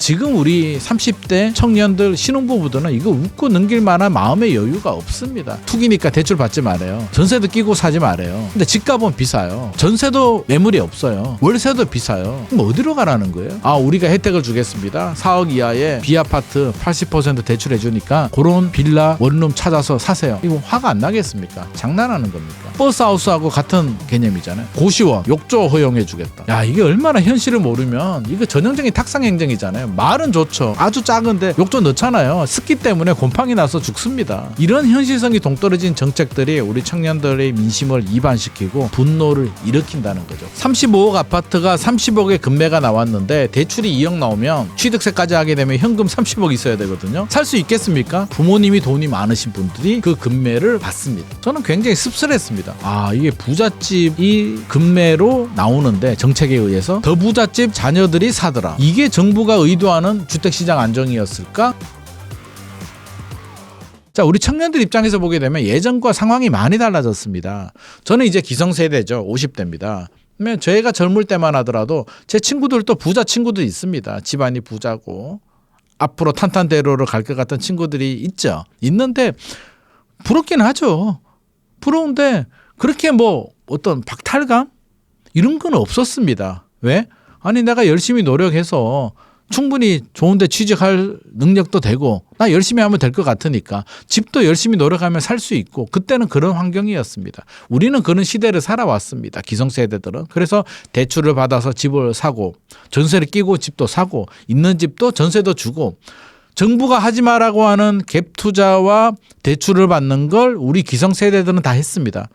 지금 우리 30대 청년들 신혼부부들은 이거 웃고 넘길 만한 마음의 여유가 없습니다. 투기니까 대출 받지 말아요. 전세도 끼고 사지 말아요. 근데 집값은 비싸요. 전세도 매물이 없어요. 월세도 비싸요. 그럼 어디로 가라는 거예요? 아, 우리가 혜택을 주겠습니다. 4억 이하의 B아파트 80% 대출해 주니까 그런 빌라 원룸 찾아서 사세요. 이거 화가 안 나겠습니까? 장난하는 겁니까? 버스하우스하고 같은 개념이잖아요. 고시원 욕조 허용해 주겠다. 야, 이게 얼마나 현실을 모르면 이거 전형적인 탁상 행정이잖아요. 말은 좋죠. 아주 작은데 욕조 넣잖아요. 습기 때문에 곰팡이 나서 죽습니다. 이런 현실성이 동떨어진 정책들이 우리 청년들의 민심을 이반시키고 분노를 일으킨다는 거죠. 35억 아파트가 30억의 금매가 나왔는데 대출이 2억 나오면 취득세까지 하게 되면 현금 30억 있어야 되거든요. 살 수 있겠습니까? 부모님이 돈이 많으신 분들이 그 금매를 받습니다. 저는 굉장히 씁쓸했습니다. 아, 이게 부잣집이 금매로 나오는데 정책에 의해서 더 부잣집 자녀들이 사더라. 이게 정부가 의도하는 주택시장 안정이었을까? 자, 우리 청년들 입장에서 보게 되면 예전과 상황이 많이 달라졌습니다. 저는 이제 기성세대죠. 50대입니다. 저희가 젊을 때만 하더라도 제 친구들도 부자 친구들이 있습니다. 집안이 부자고 앞으로 탄탄대로로 갈 것 같은 친구들이 있죠. 있는데 부럽긴 하죠. 부러운데 그렇게 뭐 어떤 박탈감? 이런 건 없었습니다. 왜? 아니, 내가 열심히 노력해서 충분히 좋은데 취직할 능력도 되고 나 열심히 하면 될 것 같으니까 집도 열심히 노력하면 살 수 있고 그때는 그런 환경이었습니다. 우리는 그런 시대를 살아왔습니다. 기성세대들은. 그래서 대출을 받아서 집을 사고 전세를 끼고 집도 사고 있는 집도 전세도 주고 정부가 하지 마라고 하는 갭 투자와 대출을 받는 걸 우리 기성세대들은 다 했습니다.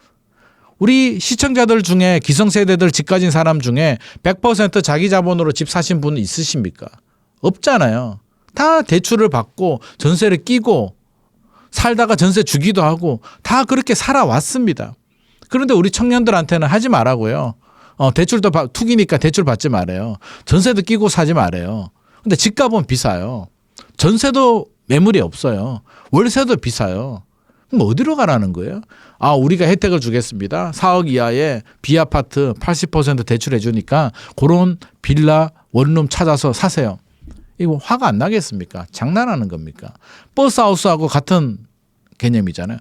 우리 시청자들 중에 기성세대들 집 가진 사람 중에 100% 자기 자본으로 집 사신 분 있으십니까? 없잖아요. 다 대출을 받고 전세를 끼고 살다가 전세 주기도 하고 다 그렇게 살아왔습니다. 그런데 우리 청년들한테는 하지 말라고요. 대출도 투기니까 대출 받지 말아요. 전세도 끼고 사지 말아요. 근데 집값은 비싸요. 전세도 매물이 없어요. 월세도 비싸요. 그럼 어디로 가라는 거예요? 아, 우리가 혜택을 주겠습니다. 4억 이하의 B아파트 80% 대출해 주니까 그런 빌라 원룸 찾아서 사세요. 이거 화가 안 나겠습니까? 장난하는 겁니까? 버스하우스하고 같은 개념이잖아요.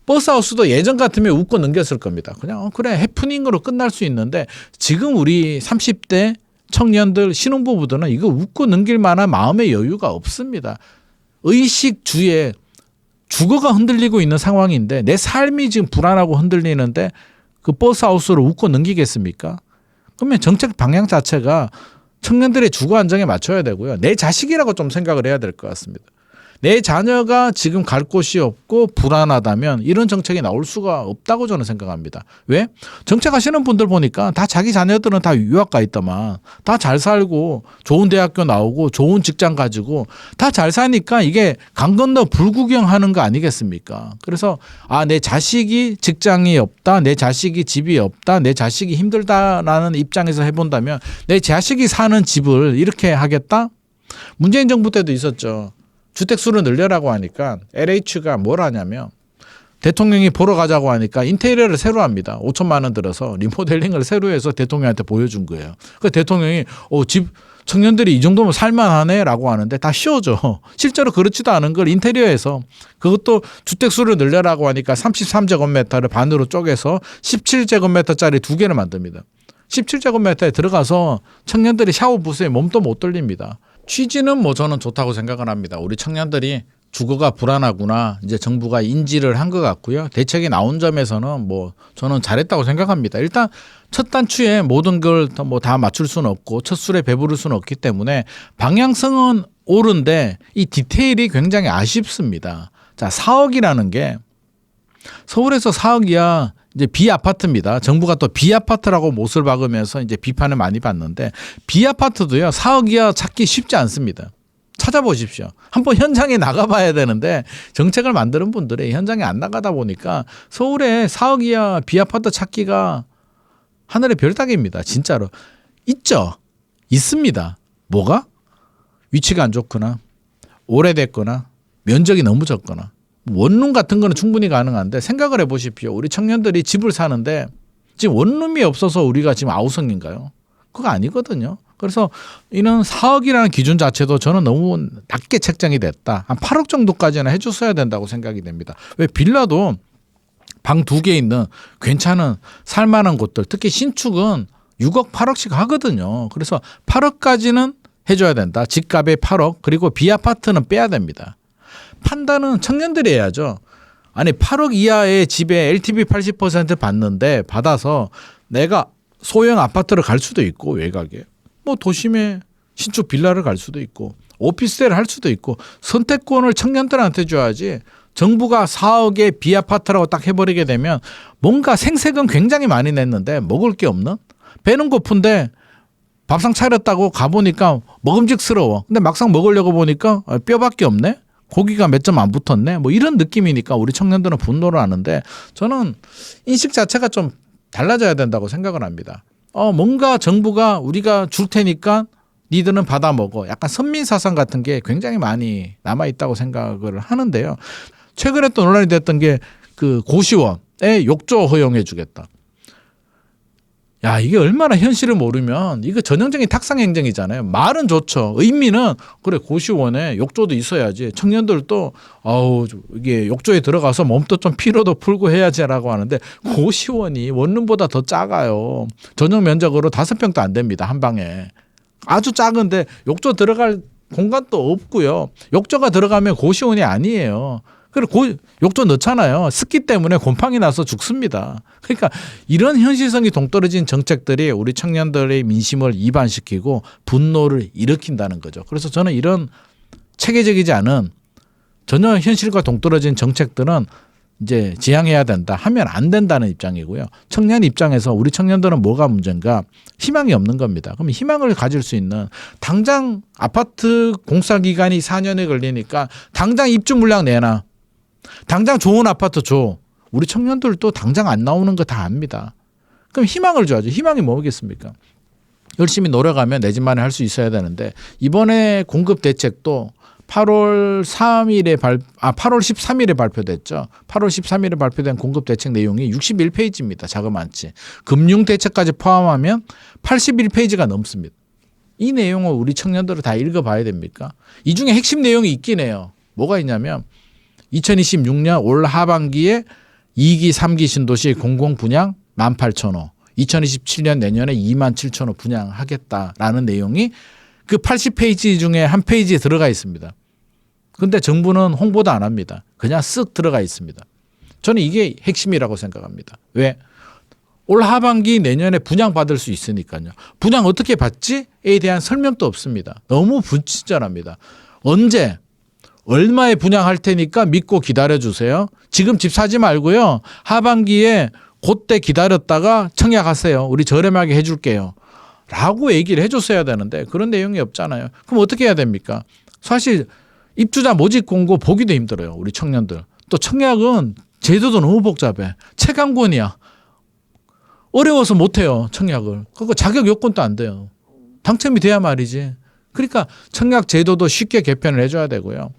버스하우스도 예전 같으면 웃고 넘겼을 겁니다. 그냥 그래 해프닝으로 끝날 수 있는데 지금 우리 30대 청년들 신혼부부들은 이거 웃고 넘길 만한 마음의 여유가 없습니다. 의식주에 주거가 흔들리고 있는 상황인데 내 삶이 지금 불안하고 흔들리는데 그 버스하우스로 웃고 넘기겠습니까? 그러면 정책 방향 자체가 청년들의 주거 안정에 맞춰야 되고요. 내 자식이라고 좀 생각을 해야 될 것 같습니다. 내 자녀가 지금 갈 곳이 없고 불안하다면 이런 정책이 나올 수가 없다고 저는 생각합니다. 왜? 정책하시는 분들 보니까 다 자기 자녀들은 다 유학 가 있더만 다 잘 살고 좋은 대학교 나오고 좋은 직장 가지고 다 잘 사니까 이게 강 건너 불구경하는 거 아니겠습니까? 그래서 아, 내 자식이 직장이 없다, 내 자식이 집이 없다, 내 자식이 힘들다라는 입장에서 해본다면 내 자식이 사는 집을 이렇게 하겠다? 문재인 정부 때도 있었죠. 주택수를 늘려라고 하니까 LH가 뭘 하냐면 대통령이 보러 가자고 하니까 인테리어를 새로 합니다. 5천만 원 들어서 리모델링을 새로 해서 대통령한테 보여준 거예요. 그 대통령이 집 청년들이 이 정도면 살만하네 라고 하는데 다 씌워줘. 실제로 그렇지도 않은 걸 인테리어에서 그것도 주택수를 늘려라고 하니까 33제곱미터를 반으로 쪼개서 17제곱미터짜리 2개를 만듭니다. 17제곱미터에 들어가서 청년들이 샤워 부스에 몸도 못 돌립니다. 취지는 뭐 저는 좋다고 생각을 합니다. 우리 청년들이 주거가 불안하구나 이제 정부가 인지를 한 것 같고요. 대책이 나온 점에서는 뭐 저는 잘했다고 생각합니다. 일단 첫 단추에 모든 걸 뭐 다 맞출 수는 없고 첫 술에 배부를 수는 없기 때문에 방향성은 옳은데 이 디테일이 굉장히 아쉽습니다. 자, 4억이라는 게 서울에서 4억이야. 이제 B아파트입니다. 정부가 또 B아파트라고 못을 박으면서 이제 비판을 많이 받는데 B아파트도요 4억 이하 찾기 쉽지 않습니다. 찾아보십시오. 한번 현장에 나가봐야 되는데 정책을 만드는 분들이 현장에 안 나가다 보니까 서울에 4억 이하 B아파트 찾기가 하늘의 별 따기입니다. 진짜로. 있죠. 있습니다. 뭐가? 위치가 안 좋거나 오래됐거나 면적이 너무 적거나 원룸 같은 거는 충분히 가능한데 생각을 해보십시오. 우리 청년들이 집을 사는데 지금 원룸이 없어서 우리가 지금 아우성인가요? 그거 아니거든요. 그래서 이런 4억이라는 기준 자체도 저는 너무 낮게 책정이 됐다. 한 8억 정도까지는 해줬어야 된다고 생각이 됩니다. 왜 빌라도 방 2개 있는 괜찮은 살만한 곳들, 특히 신축은 6억 8억씩 하거든요. 그래서 8억까지는 해줘야 된다. 집값의 8억, 그리고 비아파트는 빼야 됩니다. 판단은 청년들이 해야죠. 아니 8억 이하의 집에 LTV 80% 받는데 받아서 내가 소형 아파트를 갈 수도 있고 외곽에 뭐 도심에 신축 빌라를 갈 수도 있고 오피스텔을 할 수도 있고 선택권을 청년들한테 줘야지. 정부가 4억의 비아파트라고 딱 해버리게 되면 뭔가 생색은 굉장히 많이 냈는데 먹을 게 없는, 배는 고픈데 밥상 차렸다고 가보니까 먹음직스러워. 근데 막상 먹으려고 보니까 뼈밖에 없네. 고기가 몇 점 안 붙었네. 뭐 이런 느낌이니까 우리 청년들은 분노를 하는데, 저는 인식 자체가 좀 달라져야 된다고 생각을 합니다. 뭔가 정부가 우리가 줄 테니까 니들은 받아 먹어. 약간 선민사상 같은 게 굉장히 많이 남아있다고 생각을 하는데요. 최근에 또 논란이 됐던 게 그 고시원에 욕조 허용해 주겠다. 야, 이게 얼마나 현실을 모르면 이거 전형적인 탁상행정이잖아요. 말은 좋죠. 의미는 그래, 고시원에 욕조도 있어야지. 청년들도 이게 욕조에 들어가서 몸도 좀 피로도 풀고 해야지라고 하는데, 고시원이 원룸보다 더 작아요. 전용 면적으로 5평도 안 됩니다. 한 방에. 아주 작은데 욕조 들어갈 공간도 없고요. 욕조가 들어가면 고시원이 아니에요. 그리고 욕조 넣잖아요. 습기 때문에 곰팡이 나서 죽습니다. 그러니까 이런 현실성이 동떨어진 정책들이 우리 청년들의 민심을 이반시키고 분노를 일으킨다는 거죠. 그래서 저는 이런 체계적이지 않은 전혀 현실과 동떨어진 정책들은 이제 지양해야 된다, 하면 안 된다는 입장이고요. 청년 입장에서 우리 청년들은 뭐가 문제인가? 희망이 없는 겁니다. 그럼 희망을 가질 수 있는, 당장 아파트 공사 기간이 4년에 걸리니까 당장 입주 물량 내놔. 당장 좋은 아파트 줘. 우리 청년들도 당장 안 나오는 거 다 압니다. 그럼 희망을 줘야죠. 희망이 뭐겠습니까? 열심히 노력하면 내 집만에 할 수 있어야 되는데, 이번에 공급 대책도 8월 13일에 발표됐죠. 8월 13일에 발표된 공급 대책 내용이 61페이지입니다. 자그마치. 금융 대책까지 포함하면 81페이지가 넘습니다. 이 내용을 우리 청년들은 다 읽어봐야 됩니까? 이 중에 핵심 내용이 있긴 해요. 뭐가 있냐면 2026년 올 하반기에 2기, 3기 신도시 공공 분양 18,000호, 2027년 내년에 27,000호 분양하겠다라는 내용이 그 80페이지 중에 한 페이지에 들어가 있습니다. 그런데 정부는 홍보도 안 합니다. 그냥 쓱 들어가 있습니다. 저는 이게 핵심이라고 생각합니다. 왜? 올 하반기 내년에 분양받을 수 있으니까요. 분양 어떻게 받지에 대한 설명도 없습니다. 너무 불친절합니다. 언제? 얼마에 분양할 테니까 믿고 기다려주세요. 지금 집 사지 말고요. 하반기에 그때 기다렸다가 청약하세요. 우리 저렴하게 해줄게요. 라고 얘기를 해줬어야 되는데 그런 내용이 없잖아요. 그럼 어떻게 해야 됩니까? 사실 입주자 모집 공고 보기도 힘들어요. 우리 청년들. 또 청약은 제도도 너무 복잡해. 채광권이야. 어려워서 못해요. 청약을. 그거 자격 요건도 안 돼요. 당첨이 돼야 말이지. 그러니까 청약 제도도 쉽게 개편을 해줘야 되고요.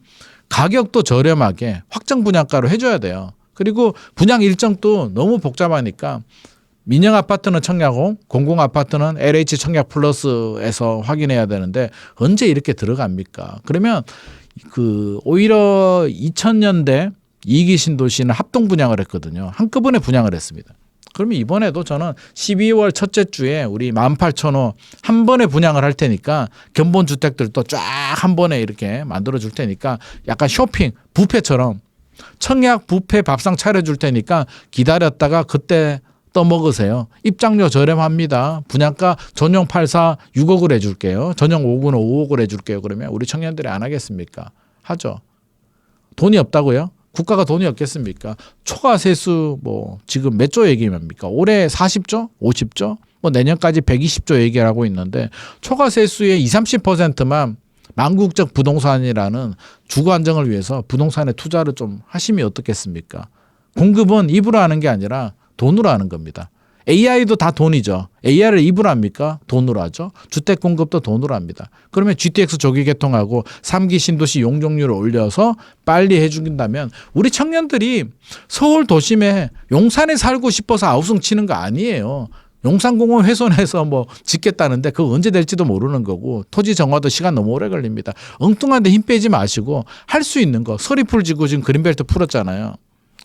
가격도 저렴하게 확정 분양가로 해줘야 돼요. 그리고 분양 일정도 너무 복잡하니까 민영 아파트는 청약홈, 공공 아파트는 LH 청약 플러스에서 확인해야 되는데 언제 이렇게 들어갑니까? 그러면 오히려 2000년대 2기 신도시는 합동 분양을 했거든요. 한꺼번에 분양을 했습니다. 그러면 이번에도 저는 12월 첫째 주에 우리 18,000호 한 번에 분양을 할 테니까 견본 주택들도 쫙 한 번에 이렇게 만들어 줄 테니까 약간 쇼핑, 뷔페처럼 청약 뷔페 밥상 차려줄 테니까 기다렸다가 그때 떠먹으세요. 입장료 저렴합니다. 분양가 전용 84 6억을 해줄게요. 전용 5구는 5억을 해줄게요. 그러면 우리 청년들이 안 하겠습니까? 하죠. 돈이 없다고요? 국가가 돈이 없겠습니까? 초과 세수 지금 몇 조 얘기합니까? 올해 40조? 50조? 내년까지 120조 얘기를 하고 있는데 초과 세수의 20, 30%만 망국적 부동산이라는 주거 안정을 위해서 부동산에 투자를 좀 하시면 어떻겠습니까? 공급은 입으로 하는 게 아니라 돈으로 하는 겁니다. AI도 다 돈이죠. AI를 입으로 합니까? 돈으로 하죠. 주택 공급도 돈으로 합니다. 그러면 GTX 조기 개통하고 3기 신도시 용적률을 올려서 빨리 해준다면 우리 청년들이 서울 도심에 용산에 살고 싶어서 아우성 치는 거 아니에요. 용산공원 훼손해서 뭐 짓겠다는데 그거 언제 될지도 모르는 거고 토지 정화도 시간 너무 오래 걸립니다. 엉뚱한데 힘 빼지 마시고 할 수 있는 거 서리풀 지구 지금 그린벨트 풀었잖아요.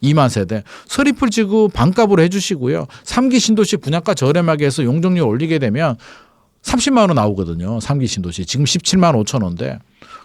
2만 세대. 서리풀 지구 반값으로 해주시고요. 3기 신도시 분양가 저렴하게 해서 용적률 올리게 되면 30만 원 나오거든요. 3기 신도시. 지금 17만 5천 원인데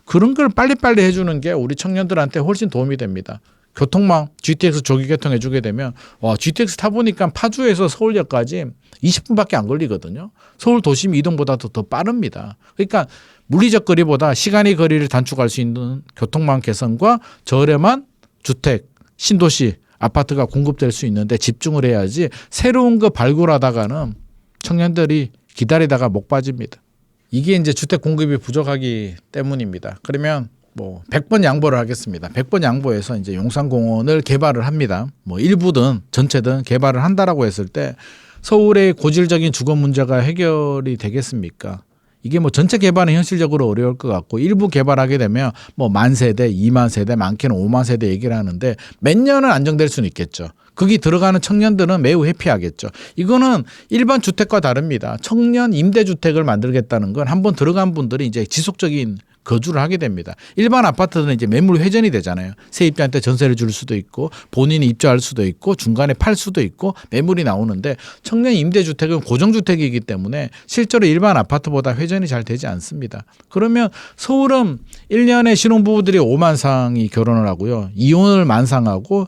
그런 걸 빨리빨리 해주는 게 우리 청년들한테 훨씬 도움이 됩니다. 교통망 GTX 조기개통 해주게 되면 GTX 타보니까 파주에서 서울역까지 20분밖에 안 걸리거든요. 서울 도심 이동보다도 더 빠릅니다. 그러니까 물리적 거리보다 시간의 거리를 단축할 수 있는 교통망 개선과 저렴한 주택, 신도시, 아파트가 공급될 수 있는데 집중을 해야지 새로운 거 발굴하다가는 청년들이 기다리다가 목 빠집니다. 이게 이제 주택 공급이 부족하기 때문입니다. 그러면 뭐 100번 양보를 하겠습니다. 100번 양보해서 이제 용산공원을 개발을 합니다. 뭐 일부든 전체든 개발을 한다라고 했을 때 서울의 고질적인 주거 문제가 해결이 되겠습니까? 이게 뭐 전체 개발은 현실적으로 어려울 것 같고 일부 개발하게 되면 뭐 10,000세대, 20,000세대, 많게는 50,000세대 얘기를 하는데 몇 년은 안정될 수는 있겠죠. 거기 들어가는 청년들은 매우 해피하겠죠. 이거는 일반 주택과 다릅니다. 청년 임대주택을 만들겠다는 건 한번 들어간 분들이 이제 지속적인 거주를 하게 됩니다. 일반 아파트는 이제 매물 회전이 되잖아요. 세입자한테 전세를 줄 수도 있고 본인이 입주할 수도 있고 중간에 팔 수도 있고 매물이 나오는데 청년 임대주택은 고정주택이기 때문에 실제로 일반 아파트보다 회전이 잘 되지 않습니다. 그러면 서울은 1년에 신혼부부들이 5만 쌍이 결혼을 하고요. 이혼을 만상하고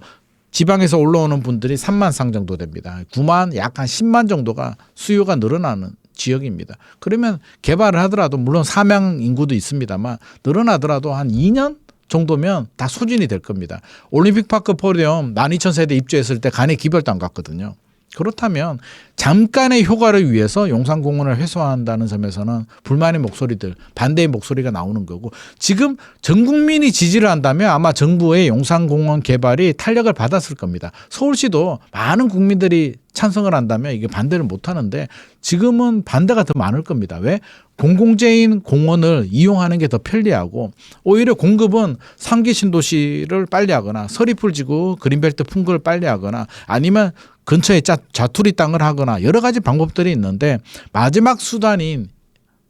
지방에서 올라오는 분들이 3만 쌍 정도 됩니다. 9만 약한 10만 정도가 수요가 늘어나는 지역입니다. 그러면 개발을 하더라도 물론 사명 인구도 있습니다만 늘어나더라도 한 2년 정도면 다 소진이 될 겁니다. 올림픽파크 포럼 12,000세대 입주했을 때 간에 기별도 안 갔거든요. 그렇다면 잠깐의 효과를 위해서 용산공원을 회수한다는 점에서는 불만의 목소리들, 반대의 목소리가 나오는 거고 지금 전 국민이 지지를 한다면 아마 정부의 용산공원 개발이 탄력을 받았을 겁니다. 서울시도 많은 국민들이 찬성을 한다면 이게 반대를 못 하는데 지금은 반대가 더 많을 겁니다. 왜? 공공재인 공원을 이용하는 게 더 편리하고 오히려 공급은 3기 신도시를 빨리 하거나 서리풀지구 그린벨트 풍구를 빨리 하거나 아니면 근처에 자투리 땅을 하거나 여러 가지 방법들이 있는데 마지막 수단인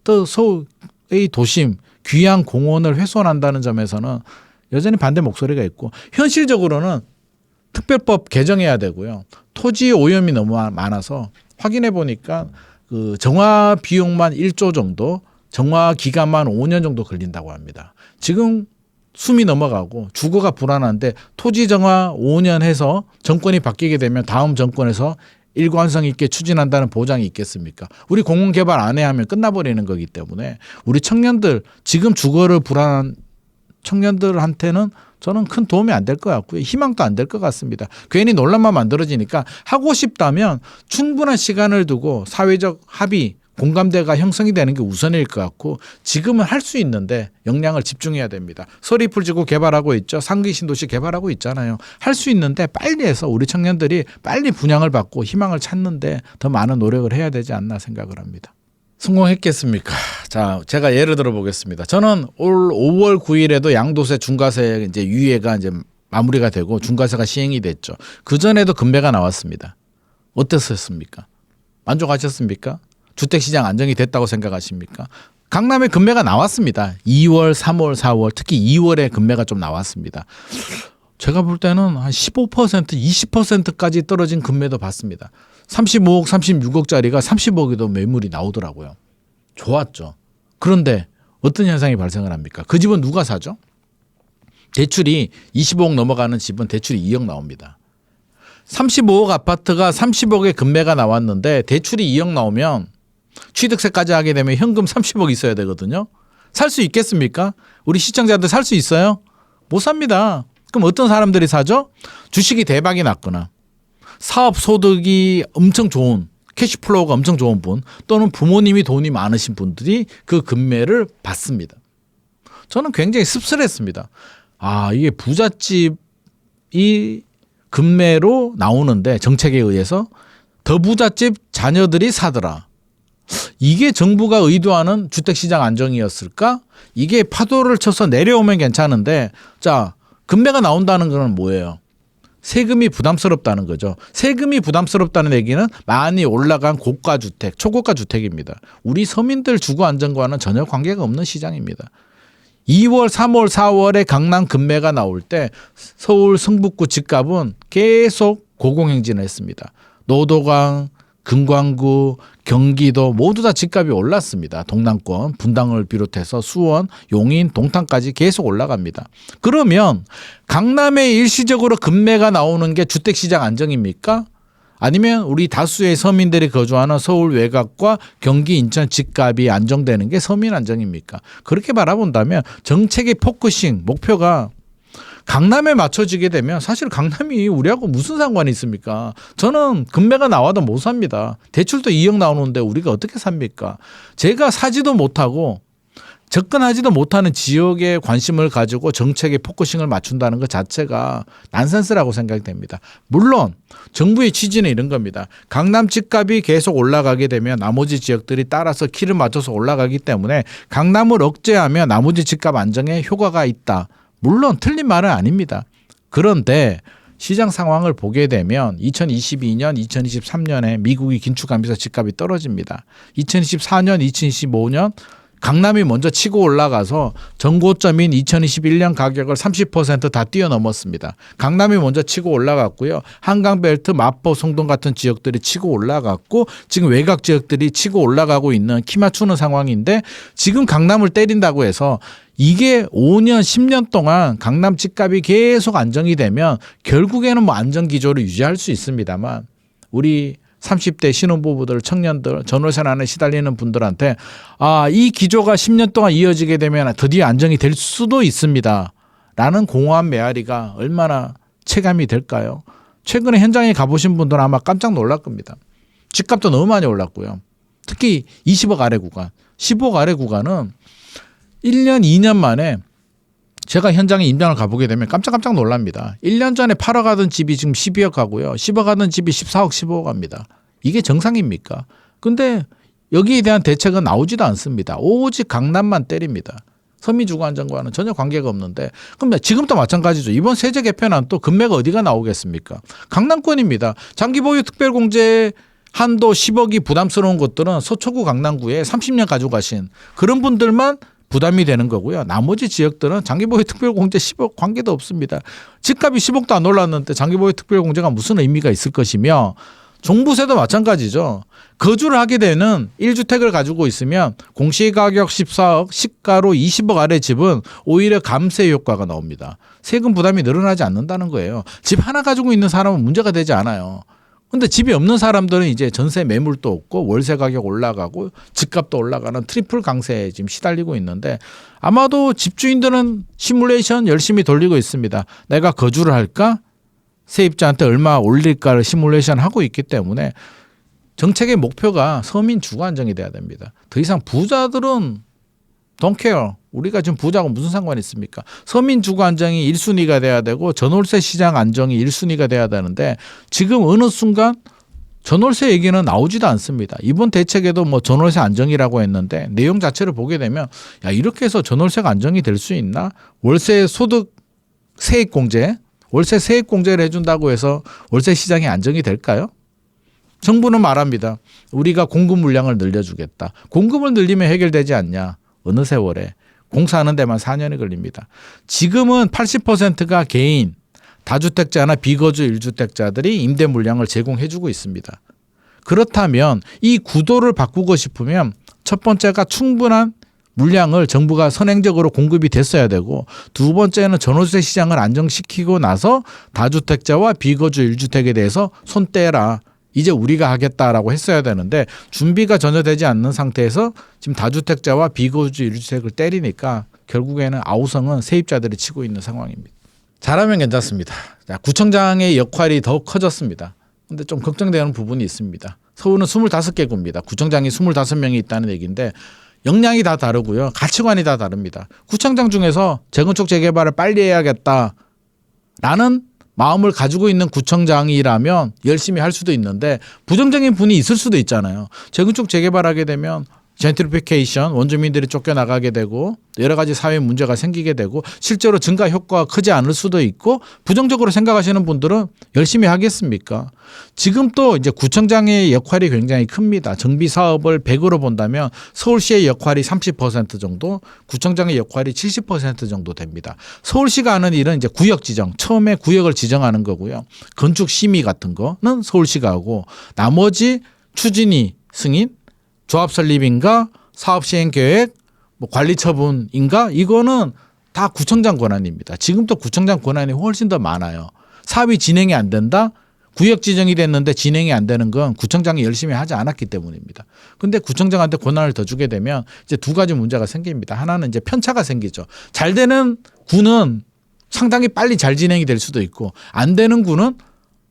또 서울의 도심 귀한 공원을 훼손한다는 점에서는 여전히 반대 목소리가 있고 현실적으로는 특별법 개정해야 되고요. 토지 오염이 너무 많아서 확인해 보니까 그 정화 비용만 1조 정도, 정화 기간만 5년 정도 걸린다고 합니다. 지금 숨이 넘어가고 주거가 불안한데 토지 정화 5년 해서 정권이 바뀌게 되면 다음 정권에서 일관성 있게 추진한다는 보장이 있겠습니까? 우리 공원 개발 안 해 하면 끝나버리는 거기 때문에 우리 청년들 지금 주거를 불안한 청년들한테는 저는 큰 도움이 안 될 것 같고요. 희망도 안 될 것 같습니다. 괜히 논란만 만들어지니까 하고 싶다면 충분한 시간을 두고 사회적 합의 공감대가 형성이 되는 게 우선일 것 같고 지금은 할 수 있는데 역량을 집중해야 됩니다. 서리풀지구 개발하고 있죠. 상기 신도시 개발하고 있잖아요. 할 수 있는데 빨리 해서 우리 청년들이 빨리 분양을 받고 희망을 찾는데 더 많은 노력을 해야 되지 않나 생각을 합니다. 성공했겠습니까? 자, 제가 예를 들어 보겠습니다. 저는 올 5월 9일에도 양도세 중과세 이제 유예가 이제 마무리가 되고 중과세가 시행이 됐죠. 그 전에도 금배가 나왔습니다. 어땠습니까? 만족하셨습니까? 주택시장 안정이 됐다고 생각하십니까? 강남에 금매가 나왔습니다. 2월, 3월, 4월 특히 2월에 금매가 좀 나왔습니다. 제가 볼 때는 한 15%, 20%까지 떨어진 금매도 봤습니다. 35억, 36억짜리가 30억에도 매물이 나오더라고요. 좋았죠. 그런데 어떤 현상이 발생을 합니까? 그 집은 누가 사죠? 대출이 25억 넘어가는 집은 대출이 2억 나옵니다. 35억 아파트가 30억의 금매가 나왔는데 대출이 2억 나오면 취득세까지 하게 되면 현금 30억 있어야 되거든요. 살 수 있겠습니까? 우리 시청자들 살 수 있어요? 못 삽니다. 그럼 어떤 사람들이 사죠? 주식이 대박이 났거나 사업 소득이 엄청 좋은 캐시플로우가 엄청 좋은 분 또는 부모님이 돈이 많으신 분들이 그 금매를 받습니다. 저는 굉장히 씁쓸했습니다. 아, 이게 부잣집이 금매로 나오는데 정책에 의해서 더 부잣집 자녀들이 사더라. 이게 정부가 의도하는 주택시장 안정이었을까? 이게 파도를 쳐서 내려오면 괜찮은데 자 금매가 나온다는 건 뭐예요? 세금이 부담스럽다는 거죠. 세금이 부담스럽다는 얘기는 많이 올라간 고가 주택, 초고가 주택입니다. 우리 서민들 주거 안정과는 전혀 관계가 없는 시장입니다. 2월, 3월, 4월에 강남 급매가 나올 때 서울 성북구 집값은 계속 고공행진을 했습니다. 노도강, 금광구, 경기도 모두 다 집값이 올랐습니다. 동남권, 분당을 비롯해서 수원, 용인, 동탄까지 계속 올라갑니다. 그러면 강남에 일시적으로 급매가 나오는 게 주택시장 안정입니까? 아니면 우리 다수의 서민들이 거주하는 서울 외곽과 경기, 인천 집값이 안정되는 게 서민 안정입니까? 그렇게 바라본다면 정책의 포커싱, 목표가 강남에 맞춰지게 되면 사실 강남이 우리하고 무슨 상관이 있습니까? 저는 금매가 나와도 못 삽니다. 대출도 2억 나오는데 우리가 어떻게 삽니까? 제가 사지도 못하고 접근하지도 못하는 지역에 관심을 가지고 정책의 포커싱을 맞춘다는 것 자체가 난센스라고 생각이 됩니다. 물론 정부의 취지는 이런 겁니다. 강남 집값이 계속 올라가게 되면 나머지 지역들이 따라서 키를 맞춰서 올라가기 때문에 강남을 억제하면 나머지 집값 안정에 효과가 있다. 물론 틀린 말은 아닙니다. 그런데 시장 상황을 보게 되면 2022년, 2023년에 미국이 긴축하면서 집값이 떨어집니다. 2024년, 2025년 강남이 먼저 치고 올라가서 전고점인 2021년 가격을 30% 뛰어넘었습니다. 강남이 먼저 치고 올라갔고요. 한강벨트, 마포, 송동 같은 지역들이 치고 올라갔고 지금 외곽 지역들이 치고 올라가고 있는 키 맞추는 상황인데 지금 강남을 때린다고 해서 이게 5년, 10년 동안 강남 집값이 계속 안정이 되면 결국에는 뭐 안정 기조를 유지할 수 있습니다만 우리 30대 신혼부부들, 청년들, 전월세난에 시달리는 분들한테 이 기조가 10년 동안 이어지게 되면 드디어 안정이 될 수도 있습니다. 라는 공허한 메아리가 얼마나 체감이 될까요? 최근에 현장에 가보신 분들은 아마 깜짝 놀랄 겁니다. 집값도 너무 많이 올랐고요. 특히 20억 아래 구간, 15억 아래 구간은 1년, 2년 만에 제가 현장에 임장을 가보게 되면 깜짝 놀랍니다. 1년 전에 팔아가던 집이 지금 12억 가고요. 10억 가던 집이 14억, 15억 갑니다. 이게 정상입니까? 근데 여기에 대한 대책은 나오지도 않습니다. 오직 강남만 때립니다. 서민 주거 안정과는 전혀 관계가 없는데 그럼 지금도 마찬가지죠. 이번 세제 개편안 또 금매가 어디가 나오겠습니까? 강남권입니다. 장기 보유 특별공제 한도 10억이 부담스러운 것들은 서초구 강남구에 30년 가지고 가신 그런 분들만 부담이 되는 거고요. 나머지 지역들은 장기보유 특별공제 10억 관계도 없습니다. 집값이 10억도 안 올랐는데 장기보유 특별공제가 무슨 의미가 있을 것이며 종부세도 마찬가지죠. 거주를 하게 되는 1주택을 가지고 있으면 공시가격 14억, 시가로 20억 아래 집은 오히려 감세 효과가 나옵니다. 세금 부담이 늘어나지 않는다는 거예요. 집 하나 가지고 있는 사람은 문제가 되지 않아요. 근데 집이 없는 사람들은 이제 전세 매물도 없고 월세 가격 올라가고 집값도 올라가는 트리플 강세에 지금 시달리고 있는데 아마도 집주인들은 시뮬레이션 열심히 돌리고 있습니다. 내가 거주를 할까? 세입자한테 얼마 올릴까를 시뮬레이션 하고 있기 때문에 정책의 목표가 서민 주거 안정이 돼야 됩니다. 더 이상 부자들은 don't care. 우리가 지금 부자하고 무슨 상관이 있습니까? 서민 주거 안정이 1순위가 돼야 되고 전월세 시장 안정이 1순위가 돼야 되는데 지금 어느 순간 전월세 얘기는 나오지도 않습니다. 이번 대책에도 뭐 전월세 안정이라고 했는데 내용 자체를 보게 되면 이렇게 해서 전월세가 안정이 될 수 있나? 월세 소득 세액 공제, 월세 세액 공제를 해준다고 해서 월세 시장이 안정이 될까요? 정부는 말합니다. 우리가 공급 물량을 늘려주겠다. 공급을 늘리면 해결되지 않냐? 어느 세월에. 공사하는 데만 4년이 걸립니다. 지금은 80%가 개인, 다주택자나 비거주 1주택자들이 임대 물량을 제공해주고 있습니다. 그렇다면 이 구도를 바꾸고 싶으면 첫 번째가 충분한 물량을 정부가 선행적으로 공급이 됐어야 되고 두 번째는 전월세 시장을 안정시키고 나서 다주택자와 비거주 1주택에 대해서 손 떼라. 이제 우리가 하겠다라고 했어야 되는데 준비가 전혀 되지 않는 상태에서 지금 다주택자와 비거주 1주택을 때리니까 결국에는 아우성은 세입자들이 치고 있는 상황입니다. 잘하면 괜찮습니다. 자, 구청장의 역할이 더욱 커졌습니다. 그런데 좀 걱정되는 부분이 있습니다. 서울은 25개 구입니다. 구청장이 25명이 있다는 얘기인데 역량이 다 다르고요. 가치관이 다 다릅니다. 구청장 중에서 재건축 재개발을 빨리 해야겠다라는 마음을 가지고 있는 구청장이라면 열심히 할 수도 있는데 부정적인 분이 있을 수도 있잖아요. 재건축 재개발하게 되면 젠트리피케이션, 원주민들이 쫓겨나가게 되고 여러 가지 사회 문제가 생기게 되고 실제로 증가 효과가 크지 않을 수도 있고 부정적으로 생각하시는 분들은 열심히 하겠습니까? 지금 또 이제 구청장의 역할이 굉장히 큽니다. 정비 사업을 100으로 본다면 서울시의 역할이 30% 정도, 구청장의 역할이 70% 정도 됩니다. 서울시가 하는 일은 이제 구역 지정, 처음에 구역을 지정하는 거고요. 건축 심의 같은 거는 서울시가 하고 나머지 추진위 승인, 조합 설립인가, 사업 시행 계획, 뭐 관리 처분인가 이거는 다 구청장 권한입니다. 지금도 구청장 권한이 훨씬 더 많아요. 사업이 진행이 안 된다? 구역 지정이 됐는데 진행이 안 되는 건 구청장이 열심히 하지 않았기 때문입니다. 근데 구청장한테 권한을 더 주게 되면 이제 두 가지 문제가 생깁니다. 하나는 이제 편차가 생기죠. 잘 되는 구는 상당히 빨리 잘 진행이 될 수도 있고 안 되는 구는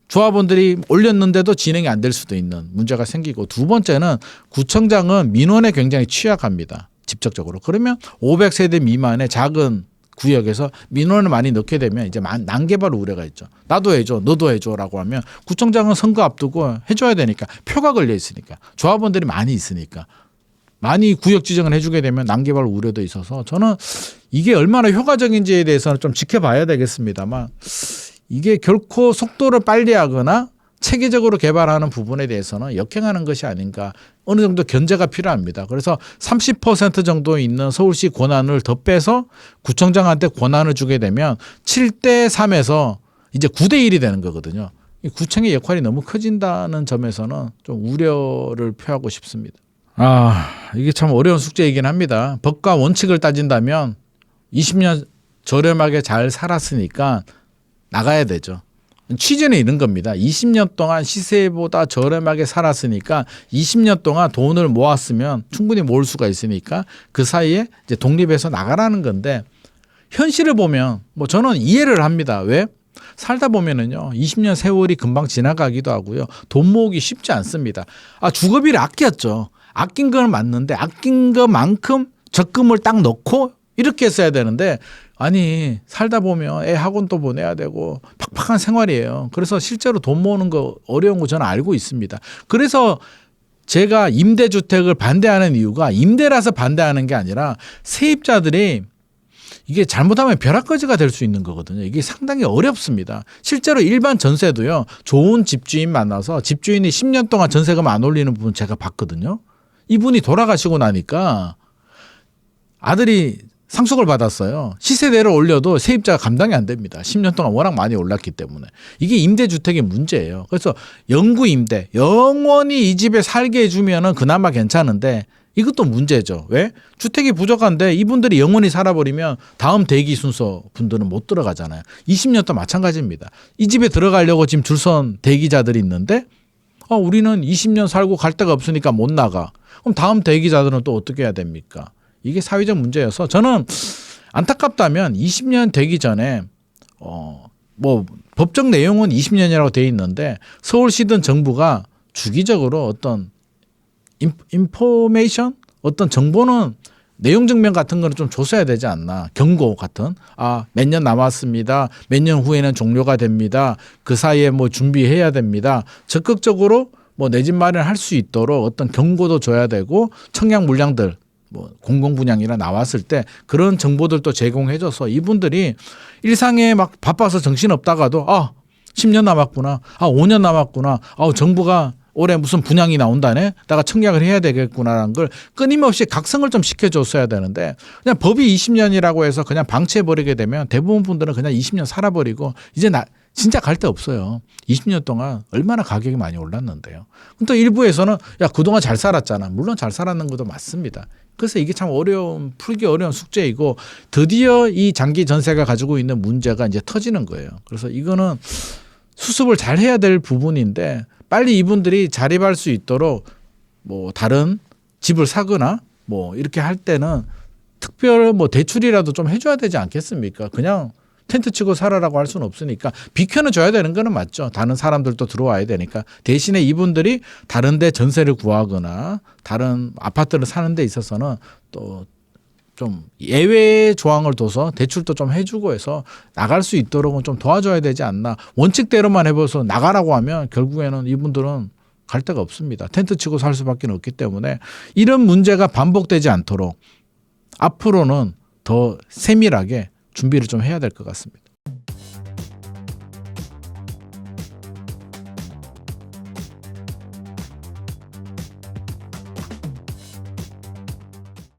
조합원들이 올렸는데도 진행이 안 될 수도 있는 문제가 생기고 두 번째는 구청장은 민원에 굉장히 취약합니다. 직접적으로. 그러면 500세대 미만의 작은 구역에서 민원을 많이 넣게 되면 이제 난개발 우려가 있죠. 나도 해줘, 너도 해줘라고 하면 구청장은 선거 앞두고 해줘야 되니까 표가 걸려 있으니까 조합원들이 많이 있으니까 많이 구역 지정을 해주게 되면 난개발 우려도 있어서 저는 이게 얼마나 효과적인지에 대해서는 좀 지켜봐야 되겠습니다만 이게 결코 속도를 빨리 하거나 체계적으로 개발하는 부분에 대해서는 역행하는 것이 아닌가 어느 정도 견제가 필요합니다. 그래서 30% 정도 있는 서울시 권한을 더 빼서 구청장한테 권한을 주게 되면 7대 3에서 이제 9대 1이 되는 거거든요. 이 구청의 역할이 너무 커진다는 점에서는 좀 우려를 표하고 싶습니다. 이게 참 어려운 숙제이긴 합니다. 법과 원칙을 따진다면 20년 저렴하게 잘 살았으니까 나가야 되죠. 취지는 이런 겁니다. 20년 동안 시세보다 저렴하게 살았으니까 20년 동안 돈을 모았으면 충분히 모을 수가 있으니까 그 사이에 이제 독립해서 나가라는 건데 현실을 보면 뭐 저는 이해를 합니다. 왜? 살다 보면은요 20년 세월이 금방 지나가기도 하고요. 돈 모으기 쉽지 않습니다. 주거비를 아꼈죠. 아낀 건 맞는데 아낀 것만큼 적금을 딱 넣고 이렇게 했어야 되는데 아니 살다 보면 애 학원도 보내야 되고 팍팍한 생활이에요. 그래서 실제로 돈 모으는 거 어려운 거 저는 알고 있습니다. 그래서 제가 임대주택을 반대하는 이유가 임대라서 반대하는 게 아니라 세입자들이 이게 잘못하면 벼락거지가 될 수 있는 거거든요. 이게 상당히 어렵습니다. 실제로 일반 전세도요. 좋은 집주인 만나서 집주인이 10년 동안 전세금 안 올리는 부분 제가 봤거든요. 이분이 돌아가시고 나니까 아들이 상속을 받았어요. 시세대를 올려도 세입자가 감당이 안 됩니다. 10년 동안 워낙 많이 올랐기 때문에. 이게 임대주택의 문제예요. 그래서 영구 임대, 영원히 이 집에 살게 해주면은 그나마 괜찮은데 이것도 문제죠. 왜? 주택이 부족한데 이분들이 영원히 살아버리면 다음 대기 순서 분들은 못 들어가잖아요. 20년도 마찬가지입니다. 이 집에 들어가려고 지금 줄선 대기자들이 있는데 우리는 20년 살고 갈 데가 없으니까 못 나가. 그럼 다음 대기자들은 또 어떻게 해야 됩니까? 이게 사회적 문제여서 저는 안타깝다면 20년 되기 전에 뭐 법적 내용은 20년이라고 돼 있는데 서울시든 정부가 주기적으로 어떤 인포메이션 어떤 정보는 내용 증명 같은 거는 좀 줬어야 되지 않나. 경고 같은 몇 년 남았습니다. 몇 년 후에는 종료가 됩니다. 그 사이에 뭐 준비해야 됩니다. 적극적으로 뭐 내 집 마련할 수 있도록 어떤 경고도 줘야 되고 청약 물량들 뭐 공공분양이나 나왔을 때 그런 정보들도 제공해줘서 이분들이 일상에 막 바빠서 정신없다가도 10년 남았구나. 5년 남았구나. 정부가 올해 무슨 분양이 나온다네. 내가 청약을 해야 되겠구나라는 걸 끊임없이 각성을 좀 시켜줬어야 되는데 그냥 법이 20년이라고 해서 그냥 방치해버리게 되면 대부분 분들은 그냥 20년 살아버리고 이제 진짜 갈 데 없어요. 20년 동안 얼마나 가격이 많이 올랐는데요. 또 일부에서는 그동안 잘 살았잖아. 물론 잘 살았는 것도 맞습니다. 그래서 이게 참 풀기 어려운 숙제이고 드디어 이 장기 전세가 가지고 있는 문제가 이제 터지는 거예요. 그래서 이거는 수습을 잘 해야 될 부분인데 빨리 이분들이 자립할 수 있도록 뭐 다른 집을 사거나 뭐 이렇게 할 때는 특별 뭐 대출이라도 좀 해줘야 되지 않겠습니까? 그냥 텐트 치고 살아라고 할 수는 없으니까 비켜는 줘야 되는 거는 맞죠. 다른 사람들도 들어와야 되니까. 대신에 이분들이 다른 데 전세를 구하거나 다른 아파트를 사는 데 있어서는 또 좀 예외 조항을 둬서 대출도 좀 해주고 해서 나갈 수 있도록은 좀 도와줘야 되지 않나. 원칙대로만 해봐서 나가라고 하면 결국에는 이분들은 갈 데가 없습니다. 텐트 치고 살 수밖에 없기 때문에 이런 문제가 반복되지 않도록 앞으로는 더 세밀하게 준비를 좀 해야 될 것 같습니다.